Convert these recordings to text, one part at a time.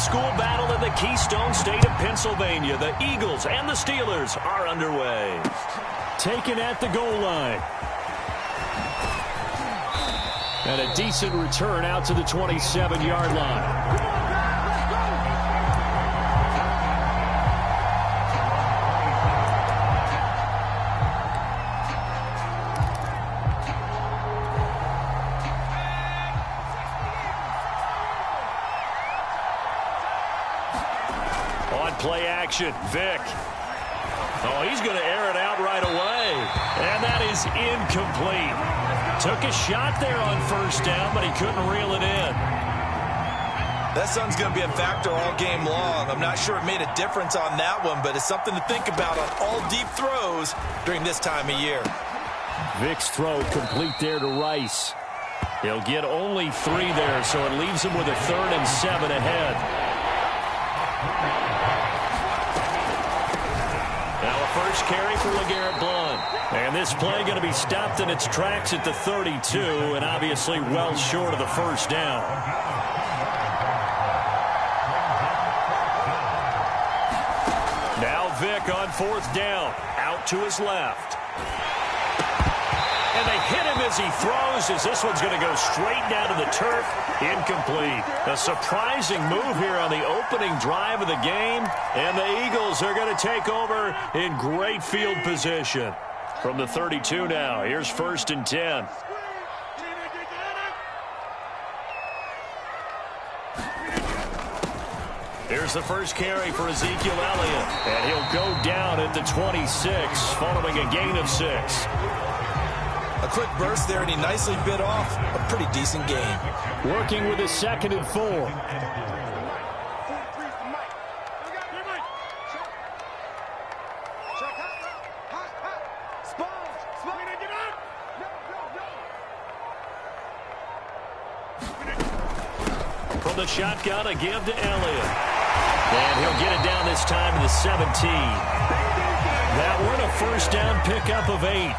old-school battle in the Keystone State of Pennsylvania. The Eagles and the Steelers are underway. Taken at the goal line. And a decent return out to the 27-yard line. Play action, Vick. Oh, he's going to air it out right away. And that is incomplete. Took a shot there on first down, but he couldn't reel it in. That sun's going to be a factor all game long. I'm not sure it made a difference on that one, but it's something to think about on all deep throws during this time of year. Vick's throw complete there to Rice. He'll get only 3 there, so it leaves him with a 3rd and 7 ahead. First carry for LeGarrette Blount. And this play going to be stopped in its tracks at the 32, and obviously well short of the first down. Now Vick on 4th down. Out to his left. And they hit him as he throws, as this one's going to go straight down to the turf. Incomplete. A surprising move here on the opening drive of the game. And the Eagles are going to take over in great field position. From the 32 now, here's 1st and 10. Here's the first carry for Ezekiel Elliott. And he'll go down at the 26, following a gain of 6. A quick burst there, and he nicely bit off a pretty decent gain. Working with a 2nd and 4. From the shotgun, a give to Elliott. And he'll get it down this time to the 17. That one a first down pickup of 8.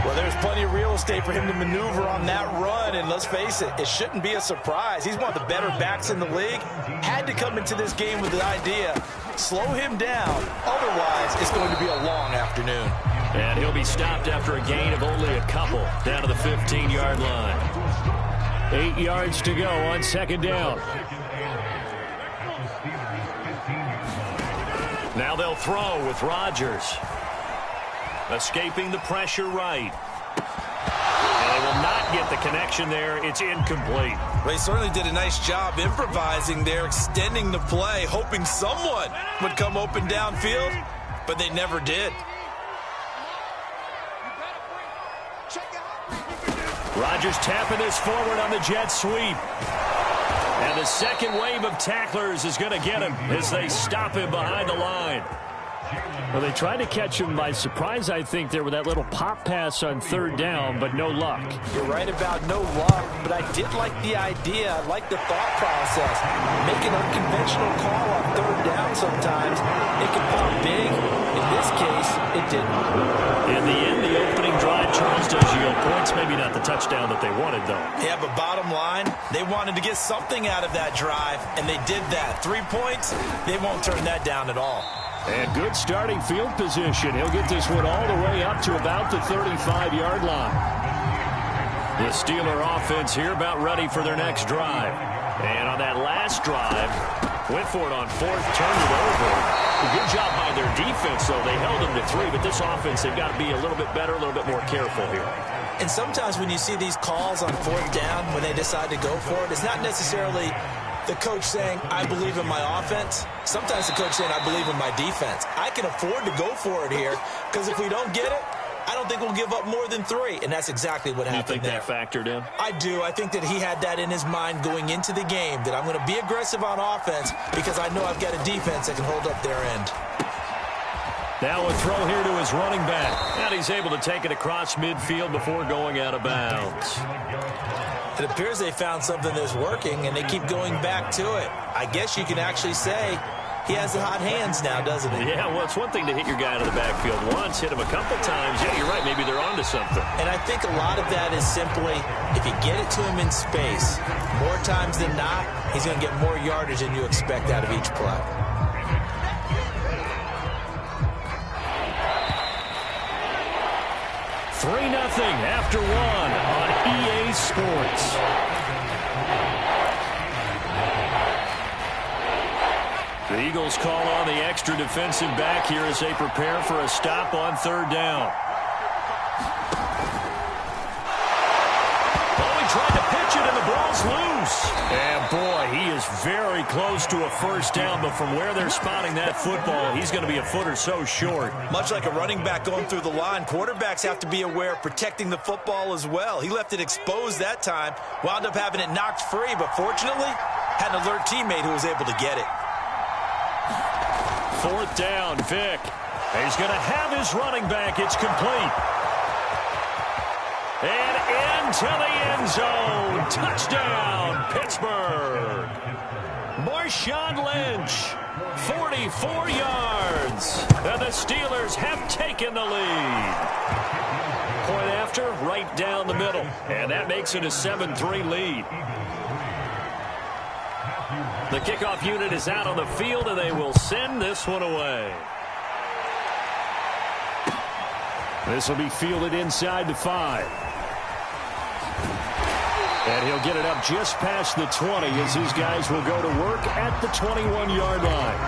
Well, there's plenty of real estate for him to maneuver on that run, and let's face it, it shouldn't be a surprise. He's one of the better backs in the league. Had to come into this game with the idea, slow him down, otherwise it's going to be a long afternoon. And he'll be stopped after a gain of only a couple, down to the 15-yard line. 8 yards to go on 2nd down. Now they'll throw with Rodgers. Escaping the pressure right. And they will not get the connection there. It's incomplete. They certainly did a nice job improvising there, extending the play, hoping someone would come open downfield, but they never did. Rodgers tapping this forward on the jet sweep. And the second wave of tacklers is going to get him as they stop him behind the line. Well, they tried to catch him by surprise, I think, there with that little pop pass on 3rd down, but no luck. You're right about no luck, but I did like the idea. I like the thought process. Make an unconventional call on 3rd down sometimes. It can pop big. In this case, it didn't. In the end, the opening drive, Charles does yield points. Maybe not the touchdown that they wanted, though. Yeah, but bottom line, they wanted to get something out of that drive, and they did that. 3 points, they won't turn that down at all. And good starting field position. He'll get this one all the way up to about the 35-yard line. The Steeler offense here about ready for their next drive. And on that last drive, went for it on 4th, turned it over. A good job by their defense, though. They held them to 3, but this offense, they've got to be a little bit better, a little bit more careful here. And sometimes when you see these calls on 4th down, when they decide to go for it, it's not necessarily the coach saying, I believe in my offense. Sometimes the coach saying, I believe in my defense. I can afford to go for it here because if we don't get it, I don't think we'll give up more than 3. And that's exactly what happened there. You think that factored in? I do. I think that he had that in his mind going into the game, that I'm going to be aggressive on offense because I know I've got a defense that can hold up their end. Now a throw here to his running back. And he's able to take it across midfield before going out of bounds. It appears they found something that's working, and they keep going back to it. I guess you can actually say he has the hot hands now, doesn't he? Yeah, well, it's one thing to hit your guy out of the backfield once, hit him a couple times. Yeah, you're right. Maybe they're onto something. And I think a lot of that is simply, if you get it to him in space, more times than not, he's going to get more yardage than you expect out of each play. Nothing after one on EA Sports. The Eagles call on the extra defensive back here as they prepare for a stop on third down. Oh, he tried to pitch it and the ball's loose. And boy, he is very close to a first down, but from where they're spotting that football, he's going to be a foot or so short. Much like a running back going through the line, quarterbacks have to be aware of protecting the football as well. He left it exposed that time, wound up having it knocked free, but fortunately, had an alert teammate who was able to get it. Fourth down, Vic. He's going to have his running back. It's complete. And into the end zone. Touchdown, Pittsburgh. Marshawn Lynch, 44 yards. And the Steelers have taken the lead. Point after, right down the middle. And that makes it a 7-3 lead. The kickoff unit is out on the field, and they will send this one away. This will be fielded inside the 5. And he'll get it up just past the 20 as these guys will go to work at the 21-yard line.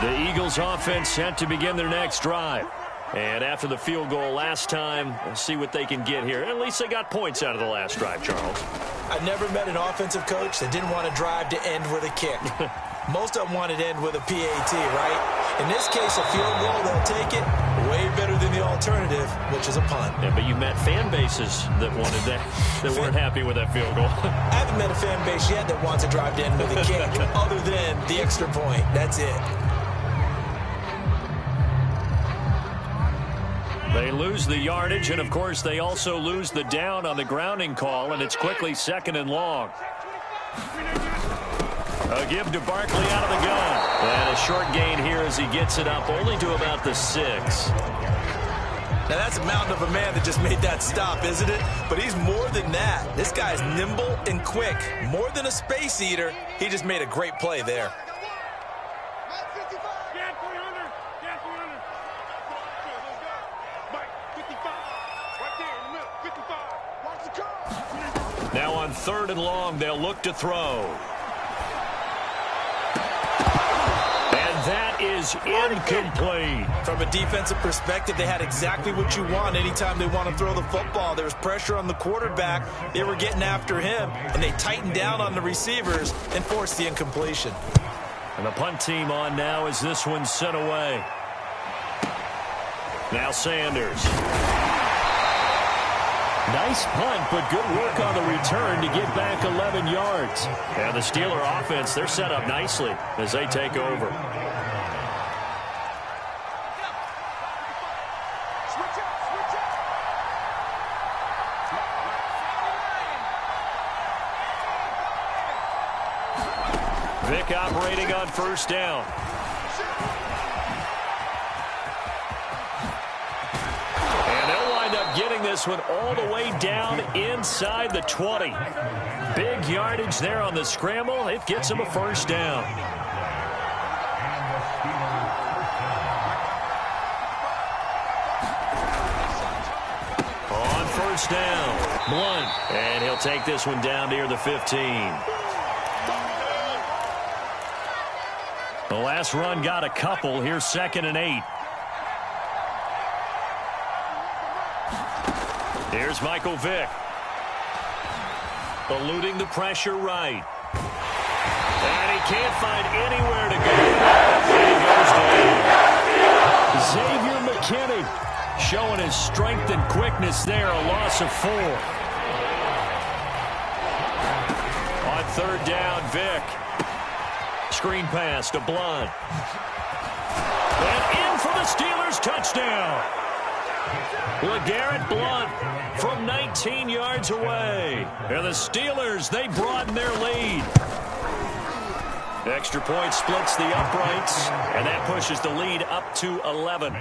The Eagles offense set to begin their next drive. And after the field goal last time, we'll see what they can get here. At least they got points out of the last drive, Charles. I've never met an offensive coach that didn't want to drive to end with a kick. Most of them want it to end with a PAT, right? In this case, a field goal, they'll take it. Way better than the alternative, which is a punt. Yeah, but you met fan bases that wanted that, that weren't happy with that field goal. I haven't met a fan base yet that wants to drive to end with a kick, other than the extra point. That's it. They lose the yardage, and, of course, they also lose the down on the grounding call, and it's quickly 2nd and long. A give to Barkley out of the gun. And a short gain here as he gets it up only to about the 6. Now, that's a mountain of a man that just made that stop, isn't it? But he's more than that. This guy's nimble and quick. More than a space eater, he just made a great play there. Now on 3rd and long, they'll look to throw. And that is incomplete. From a defensive perspective, they had exactly what you want anytime they want to throw the football. There was pressure on the quarterback. They were getting after him, and they tightened down on the receivers and forced the incompletion. And the punt team on now as this one's sent away. Now Sanders. Nice punt, but good work on the return to get back 11 yards. And the Steeler offense, they're set up nicely as they take over. Vic operating on 1st down. Getting this one all the way down inside the 20. Big yardage there on the scramble. It gets him a 1st down. On 1st down, Blunt. And he'll take this one down near the 15. The last run got a couple. Here's 2nd and 8. Here's Michael Vick. Eluding the pressure right. And he can't find anywhere to go. And he goes down. Xavier McKinney showing his strength and quickness there. A loss of 4. On 3rd down, Vick. Screen pass to Blunt. And in for the Steelers touchdown. LeGarrette Blount from 19 yards away. And the Steelers, they broaden their lead. Extra point splits the uprights, and that pushes the lead up to 11.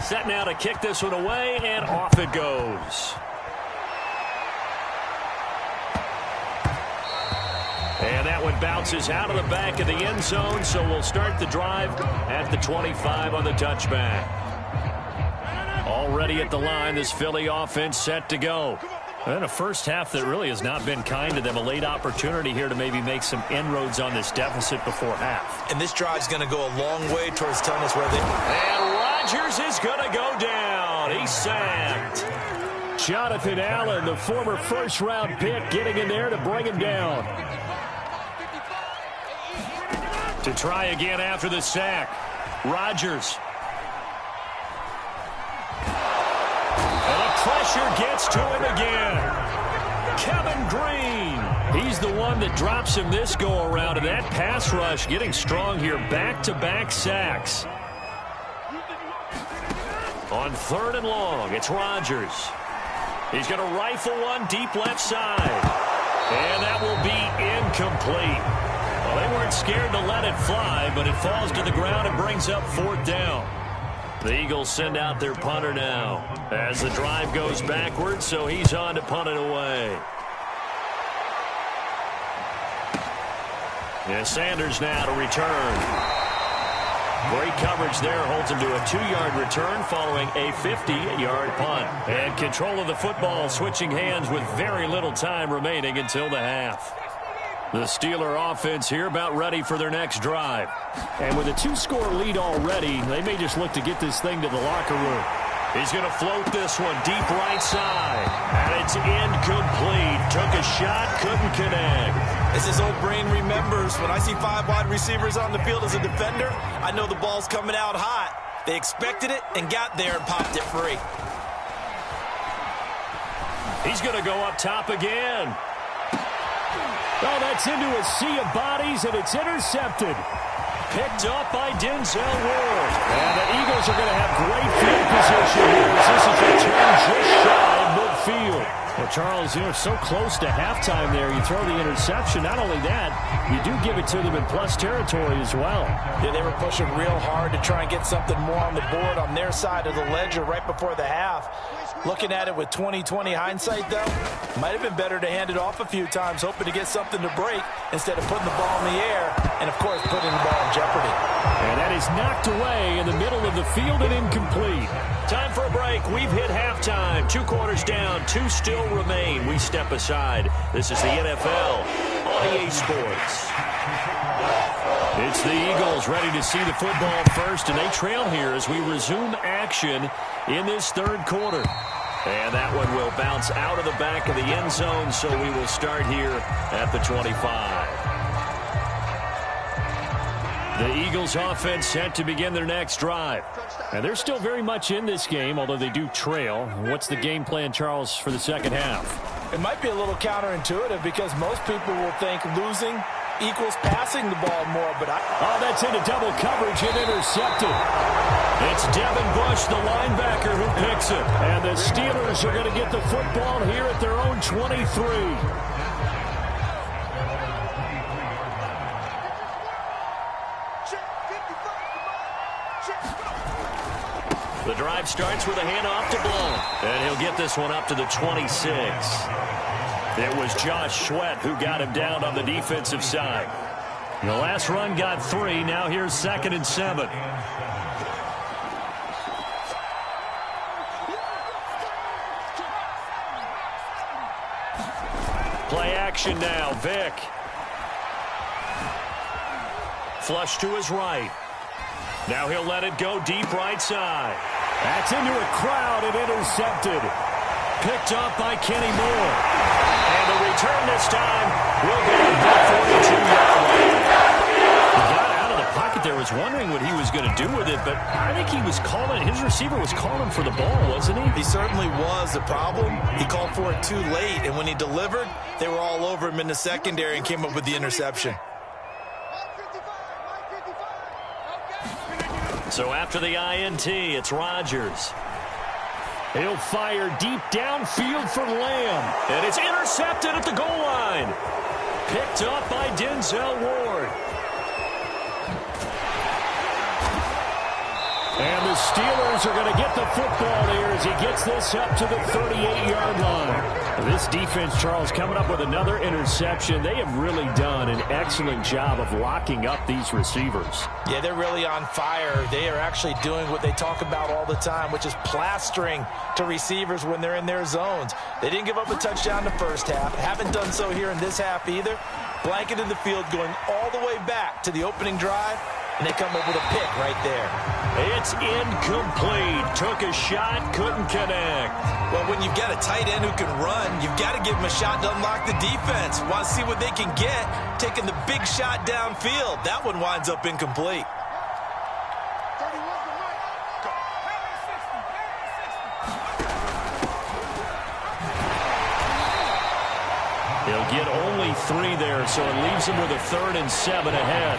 Set now to kick this one away, and off it goes. And that one bounces out of the back of the end zone, so we'll start the drive at the 25 on the touchback. Already at the line, this Philly offense set to go. And a first half that really has not been kind to them. A late opportunity here to maybe make some inroads on this deficit before half. And this drive's going to go a long way towards telling us where they... And Rodgers is going to go down. He's sacked. Jonathan Allen, the former first-round pick, getting in there to bring him down. To try again after the sack. Rodgers. And the pressure gets to him again. Kevin Green. He's the one that drops him this go-around. And that pass rush getting strong here. Back-to-back sacks. On 3rd and long, it's Rodgers. He's going to rifle one deep left side. And that will be incomplete. Well, they weren't scared to let it fly, but it falls to the ground and brings up 4th down. The Eagles send out their punter now as the drive goes backwards, so he's on to punt it away. And Sanders now to return. Great coverage there, holds him to a 2-yard return following a 50-yard punt. And control of the football switching hands with very little time remaining until the half. The Steeler offense here about ready for their next drive. And with a 2-score lead already, they may just look to get this thing to the locker room. He's going to float this one deep right side. And it's incomplete. Took a shot, couldn't connect. As his old brain remembers, when I see 5 wide receivers on the field as a defender, I know the ball's coming out hot. They expected it and got there and popped it free. He's going to go up top again. Oh, that's into a sea of bodies, and it's intercepted. Picked up by Denzel Ward. And the Eagles are going to have great field position here as this is returned just shy of midfield. Well, Charles, you're so close to halftime there. You throw the interception. Not only that, you do give it to them in plus territory as well. Yeah, they were pushing real hard to try and get something more on the board on their side of the ledger right before the half. Looking at it with 20/20 hindsight, though, might have been better to hand it off a few times, hoping to get something to break instead of putting the ball in the air and, of course, putting the ball in jeopardy. And that is knocked away in the middle of the field and incomplete. Time for a break. We've hit halftime. 2 quarters down, 2 still remain. We step aside. This is the NFL on EA Sports. It's the Eagles ready to see the football first, and they trail here as we resume action in this 3rd quarter. And that one will bounce out of the back of the end zone, so we will start here at the 25. The Eagles offense set to begin their next drive. And they're still very much in this game, although they do trail. What's the game plan, Charles, for the second half? It might be a little counterintuitive because most people will think losing equals passing the ball more, but Oh, that's into double coverage and intercepted. It's Devin Bush, the linebacker, who picks it. And the Steelers are going to get the football here at their own 23. The drive starts with a handoff to Blount. And he'll get this one up to the 26. It was Josh Sweat who got him down on the defensive side. The last run got 3. Now here's 2nd and 7. Play action now. Vick. Flush to his right. Now he'll let it go deep right side. That's into a crowd and intercepted. Picked up by Kenny Moore. And the return this time will go to the 42-yard line. He got out of the pocket there, was wondering what he was going to do with it, but I think he was calling, his receiver was calling for the ball, wasn't he? He certainly was. The problem, he called for it too late, and when he delivered, they were all over him in the secondary and came up with the interception. So after the INT, it's Rodgers. He'll fire deep downfield for Lamb. And it's intercepted at the goal line. Picked up by Denzel Ward. And the Steelers are going to get the football here as he gets this up to the 38-yard line. This defense, Charles, coming up with another interception. They have really done an excellent job of locking up these receivers. Yeah, they're really on fire. They are actually doing what they talk about all the time, which is plastering to receivers when they're in their zones. They didn't give up a touchdown in the first half. Haven't done so here in this half either. Blanketed the field going all the way back to the opening drive, and they come up with a pick right there. It's incomplete. Took a shot, couldn't connect. Well, when you've got a tight end who can run, you've got to give him a shot to unlock the defense. Want to see what they can get, taking the big shot downfield. That one winds up incomplete. He'll get only 3 there, so it leaves him with a 3rd and 7 ahead.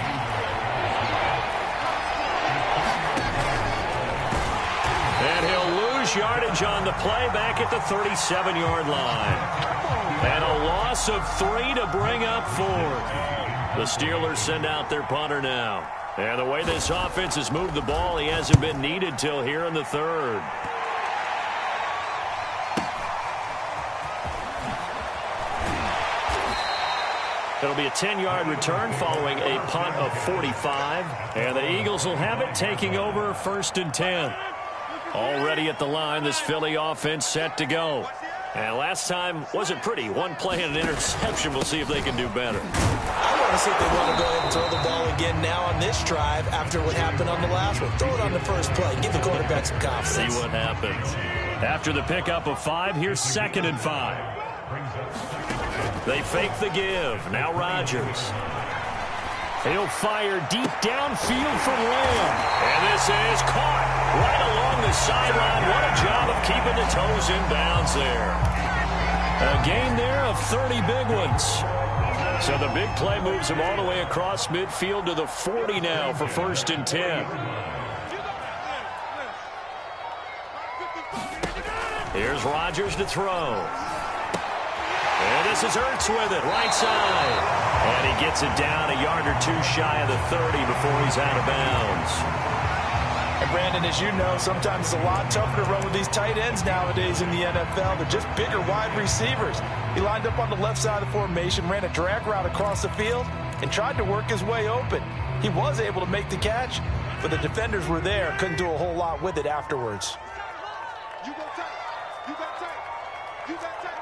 And he'll lose yardage on the play back at the 37-yard line. And a loss of 3 to bring up 4th. The Steelers send out their punter now. And the way this offense has moved the ball, he hasn't been needed till here in the 3rd. It'll be a 10-yard return following a punt of 45. And the Eagles will have it, taking over 1st and 10. Already at the line, this Philly offense set to go. And last time wasn't pretty. One play and an interception. We'll see if they can do better. I want to see if they want to go ahead and throw the ball again now on this drive after what happened on the last one. Throw it on the first play. Give the quarterback some confidence. See what happens. After the pickup of 5, here's 2nd and 5. They fake the give. Now Rodgers. He'll fire deep downfield for Lamb. And this is caught right along the sideline. What a job of keeping the toes in bounds there. A gain there of 30 big ones. So the big play moves him all the way across midfield to the 40 now for 1st and 10. Here's Rodgers to throw. And this is Ertz with it, right side. And he gets it down a yard or 2 shy of the 30 before he's out of bounds. And Brandon, as you know, sometimes it's a lot tougher to run with these tight ends nowadays in the NFL. They're just bigger wide receivers. He lined up on the left side of the formation, ran a drag route across the field, and tried to work his way open. He was able to make the catch, but the defenders were there, couldn't do a whole lot with it afterwards. You go tight. You got tight. You got tight.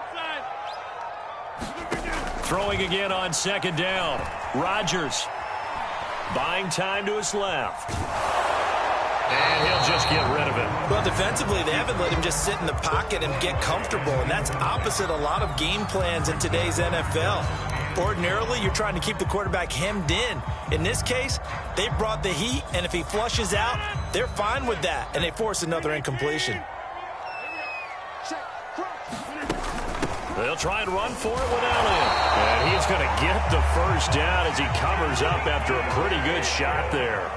Throwing again on 2nd down. Rodgers buying time to his left. And he'll just get rid of it. Well, defensively, they haven't let him just sit in the pocket and get comfortable, and that's opposite a lot of game plans in today's NFL. Ordinarily, you're trying to keep the quarterback hemmed in. In this case, they brought the heat, and if he flushes out, they're fine with that, and they force another incompletion. They'll try and run for it without him. And he's going to get the 1st down as he covers up after a pretty good shot there.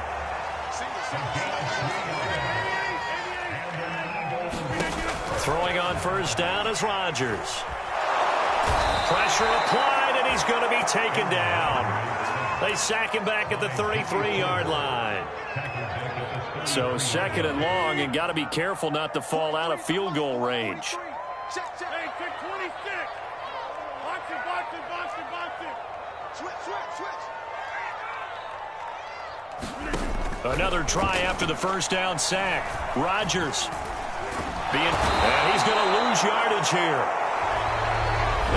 Throwing on 1st down is Rodgers. Pressure applied, and he's going to be taken down. They sack him back at the 33-yard line. So 2nd and long, and got to be careful not to fall out of field goal range. Hey, 26. Box it. Switch. Another try after the 1st down sack. Rodgers. And he's going to lose yardage here,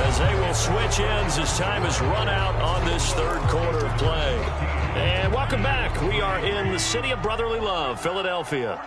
as they will switch ends as time is run out on this 3rd quarter of play. And welcome back. We are in the city of brotherly love, Philadelphia.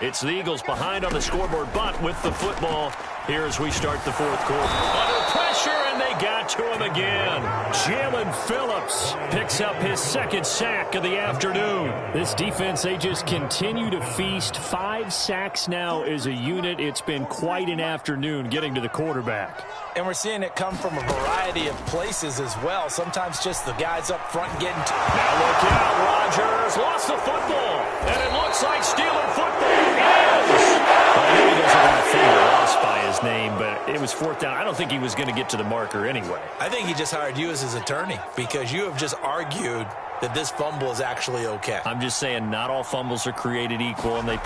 It's the Eagles behind on the scoreboard, but with the football here as we start the 4th quarter. Under pressure, and they got to him again. Jalen Phillips picks up his 2nd sack of the afternoon. This defense, they just continue to feast. 5 sacks now as a unit. It's been quite an afternoon getting to the quarterback. And we're seeing it come from a variety of places as well. Sometimes just the guys up front getting to. Now look out, Rodgers lost the football. And it looks like Steeler football is. I know he doesn't want to finger loss by his name, but it was fourth down. I don't think he was going to get to the marker anyway. I think he just hired you as his attorney because you have just argued that this fumble is actually okay. I'm just saying not all fumbles are created equal, and the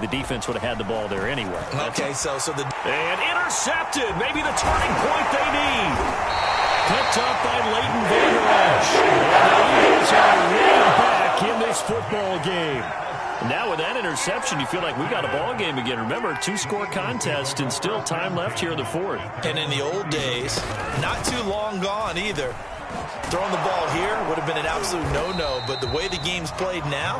defense would have had the ball there anyway. Okay, so the... And intercepted. Maybe the turning point they need. Picked up by Leighton Vander Esch. And the Eagles are way back in this football game. Now with that interception, you feel like we got a ball game again. Remember, 2-score contest and still time left here in the fourth. And in the old days, not too long gone either, throwing the ball here would have been an absolute no-no, but the way the game's played now,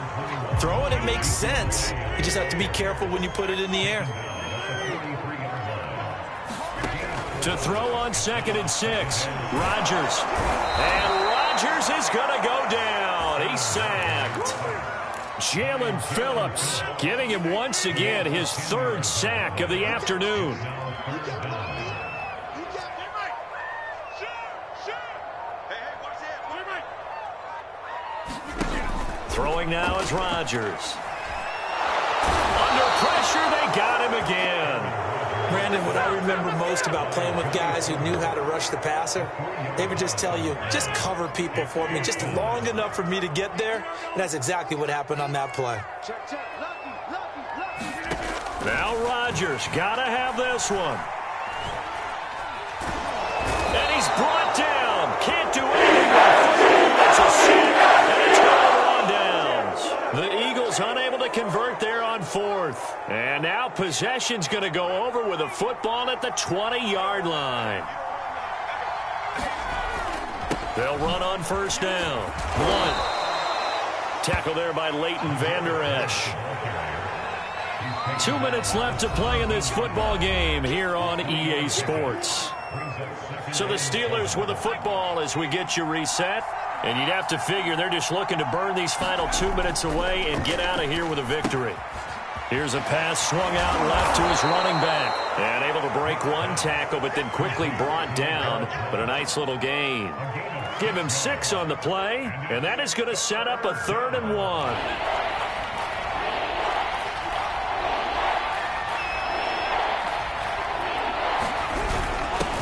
throwing it makes sense. You just have to be careful when you put it in the air. To throw on 2nd and 6, Rodgers. And Rodgers is going to go down. He's sacked. Jalen Phillips giving him once again his 3rd sack of the afternoon. Throwing now is Rodgers. Under pressure, they got him again. Brandon, what I remember most about playing with guys who knew how to rush the passer, they would just tell you, just cover people for me, just long enough for me to get there. And that's exactly what happened on that play. Now Rodgers, gotta have this one. And he's brought down. Can't do anything with it. It's a sack, and a turnover on downs. The Eagles unable to convert there on 4th. And now possession's going to go over with a football at the 20-yard line. They'll run on 1st down. 1. Tackle there by Leighton Vander Esch. 2 minutes left to play in this football game here on EA Sports. So the Steelers with the football as we get you reset. And you'd have to figure they're just looking to burn these final 2 minutes away and get out of here with a victory. Here's a pass swung out left to his running back. And able to break one tackle, but then quickly brought down. But a nice little gain. Give him 6 on the play, and that is going to set up a 3rd and 1.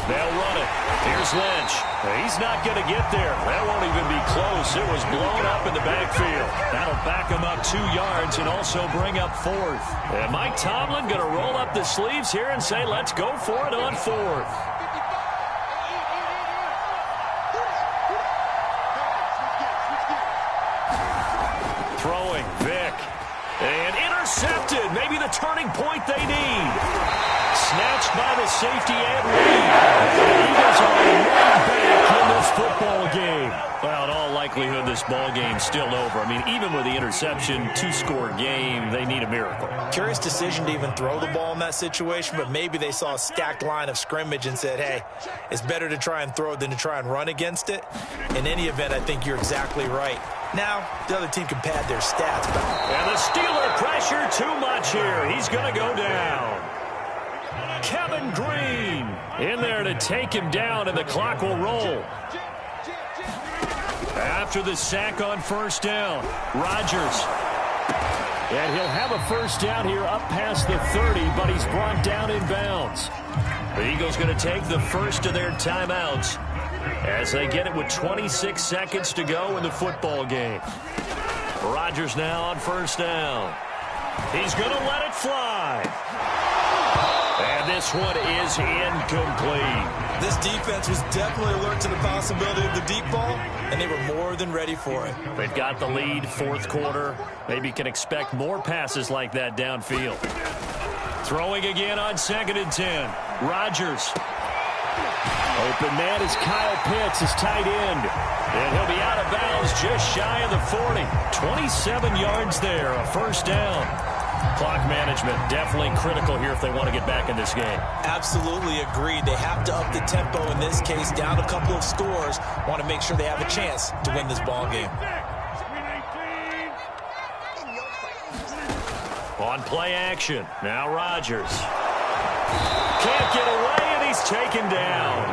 They'll run it. Here's Lynch. He's not going to get there. That won't even be close. It was blown up in the backfield. That'll back him up 2 yards and also bring up 4th. And Mike Tomlin going to roll up the sleeves here and say, let's go for it on 4th. Throwing, Vick. And intercepted. Maybe the turning point they need. Snatched by the safety and Reed. The Eagles are right back in this football game. Well, in all likelihood, this ball game's still over. I mean, even with the interception, 2-score game, they need a miracle. Curious decision to even throw the ball in that situation, but maybe they saw a stacked line of scrimmage and said, hey, it's better to try and throw than to try and run against it. In any event, I think you're exactly right. Now, the other team can pad their stats. But... And the Steeler pressure too much here. He's going to go down. Kevin Green in there to take him down, and the clock will roll. After the sack on 1st down, Rodgers. And he'll have a 1st down here up past the 30, but he's brought down in bounds. The Eagles going to take the first of their timeouts as they get it with 26 seconds to go in the football game. Rodgers now on 1st down. He's going to let it fly. And this one is incomplete. This defense was definitely alert to the possibility of the deep ball, and they were more than ready for it. They've got the lead, 4th quarter. Maybe can expect more passes like that downfield. Throwing again on 2nd and 10. Rodgers. Open man is Kyle Pitts, his tight end. And he'll be out of bounds just shy of the 40. 27 yards there, a 1st down. Clock management definitely critical here if they want to get back in this game. Absolutely agreed. They have to up the tempo in this case, down a couple of scores. Want to make sure they have a chance to win this ball game. On play action, now Rodgers. Can't get away, and he's taken down.